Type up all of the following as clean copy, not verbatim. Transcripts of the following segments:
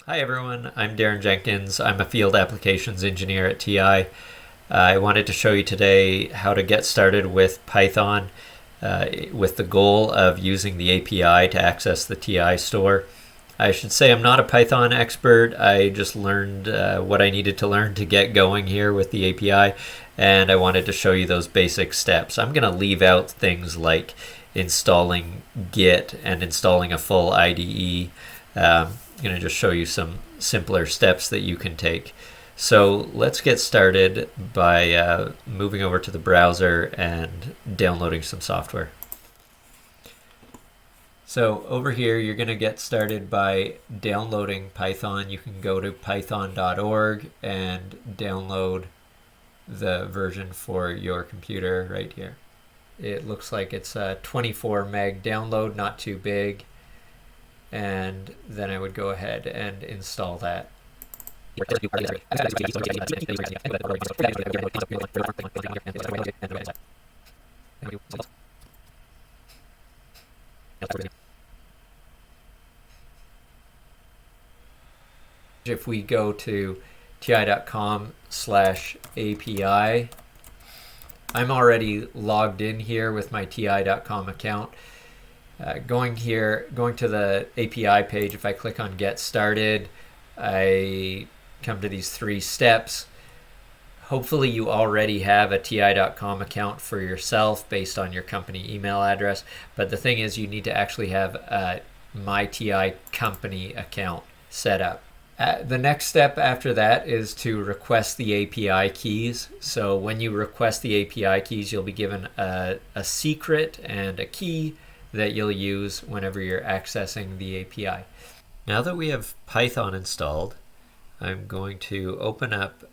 Hi everyone, I'm Darren Jenkins. I'm a field applications engineer at TI. I wanted to show you today how to get started with Python with the goal of using the API to access the TI store. I should say I'm not a Python expert. I just learned what I needed to learn to get going here with the API, and I wanted to show you those basic steps. I'm going to leave out things like installing Git and installing a full IDE. I'm going to just show you some simpler steps that you can take. So let's get started by moving over to the browser and downloading some software. So over here, you're going to get started by downloading Python. You can go to python.org and download the version for your computer right here. It looks like it's a 24 meg download, not too big. And then I would go ahead and install that. If we go to ti.com/API, I'm already logged in here with my ti.com account. Going to the API page, if I click on Get Started, I come to these 3 steps. Hopefully you already have a ti.com account for yourself based on your company email address, but the thing is you need to actually have a My TI company account set up. The next step after that is to request the API keys. So when you request the API keys, you'll be given a secret and a key that you'll use whenever you're accessing the API. Now that we have Python installed, I'm going to open up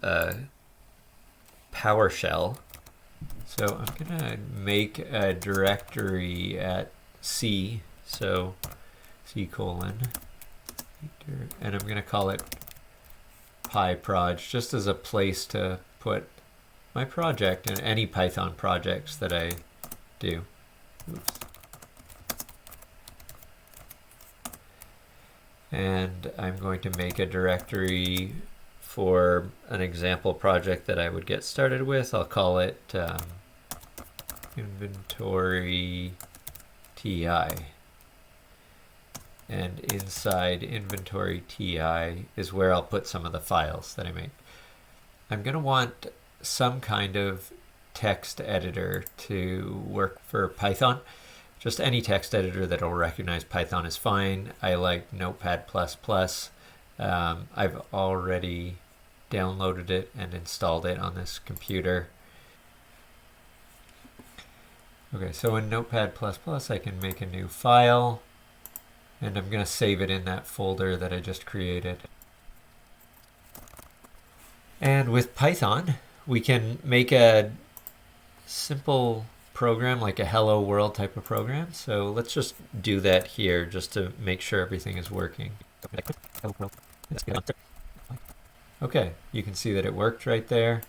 PowerShell. So I'm going to make a directory at C, so C:, and I'm going to call it PyProj, just as a place to put my project and any Python projects that I do. Oops. And I'm going to make a directory for an example project that I would get started with. I'll call it inventory TI. And inside inventory TI is where I'll put some of the files that I make. I'm going to want some kind of text editor to work for Python. Just any text editor that will recognize Python is fine. I like Notepad++. I've already downloaded it and installed it on this computer. Okay, so in Notepad++, I can make a new file, and I'm going to save it in that folder that I just created. And with Python, we can make a simple program, like a hello world type of program. So let's just do that here just to make sure everything is working. Okay, you can see that it worked right there.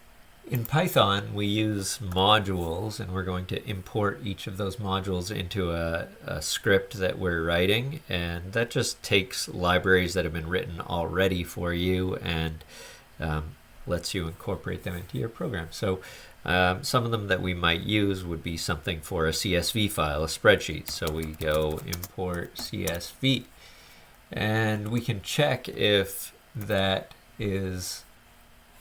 In Python, we use modules, and we're going to import each of those modules into a script that we're writing, and that just takes libraries that have been written already for you and lets you incorporate them into your program. So some of them that we might use would be something for a CSV file, a spreadsheet. So we go import CSV, and we can check if that is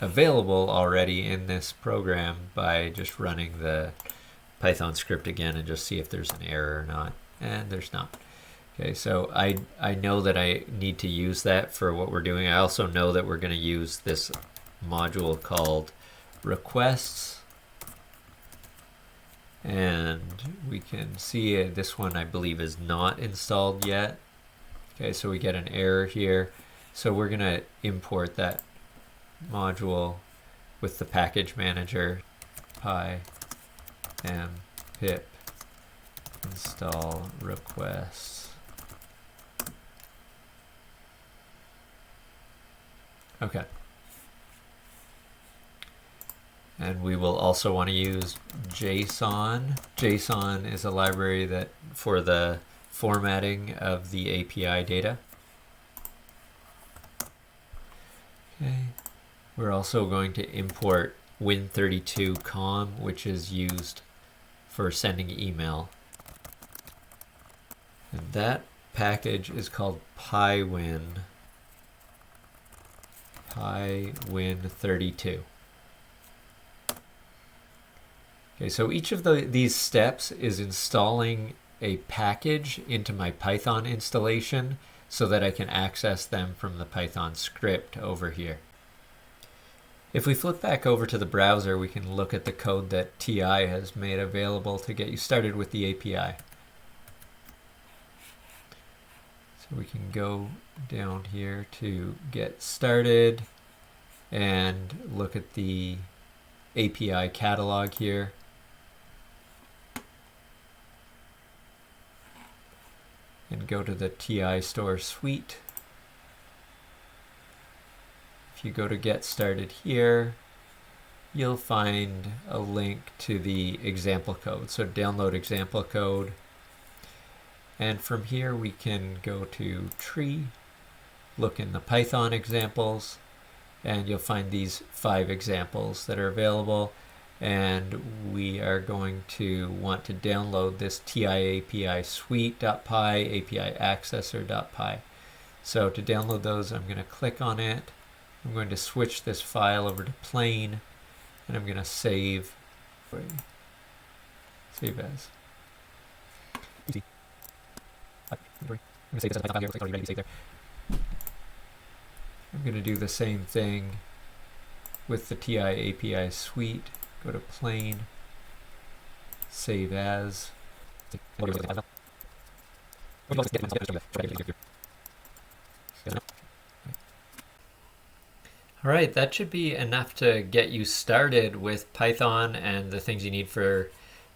available already in this program by just running the Python script again and just see if there's an error or not. And there's not. Okay, so I know that I need to use that for what we're doing. I also know that we're going to use this module called requests. And we can see this one, I believe, is not installed yet. Okay, so we get an error here. So we're going to import that module with the package manager, pip install requests. Okay. And we will also want to use JSON. JSON is a library that for the formatting of the API data. Okay. We're also going to import Win32com, which is used for sending email. And that package is called PyWin. PyWin32. Okay, so each of these steps is installing a package into my Python installation so that I can access them from the Python script over here. If we flip back over to the browser, we can look at the code that TI has made available to get you started with the API. So we can go down here to get started and look at the API catalog here. And go to the TI Store Suite. If you go to Get Started here, you'll find a link to the example code. So download example code. And from here we can go to Tree, look in the Python examples, and you'll find these 5 examples that are available. And we are going to want to download this TI API suite.py, API accessor.py. So to download those, I'm going to click on it. I'm going to switch this file over to plain, and I'm going to save as. Easy. I'm going to save this as a Python file here. Looks like it's already ready to be saved there. I'm going to do the same thing with the TI API suite. Go to plain, save as. All right, that should be enough to get you started with Python and the things you need for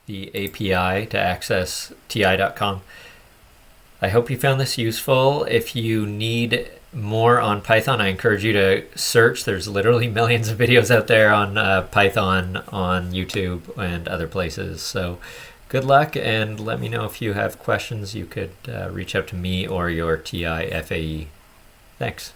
the API to access ti.com. I hope you found this useful. If you need more on Python, I encourage you to search. There's literally millions of videos out there on Python on YouTube and other places. So good luck, and let me know if you have questions. You could reach out to me or your TI FAE. Thanks.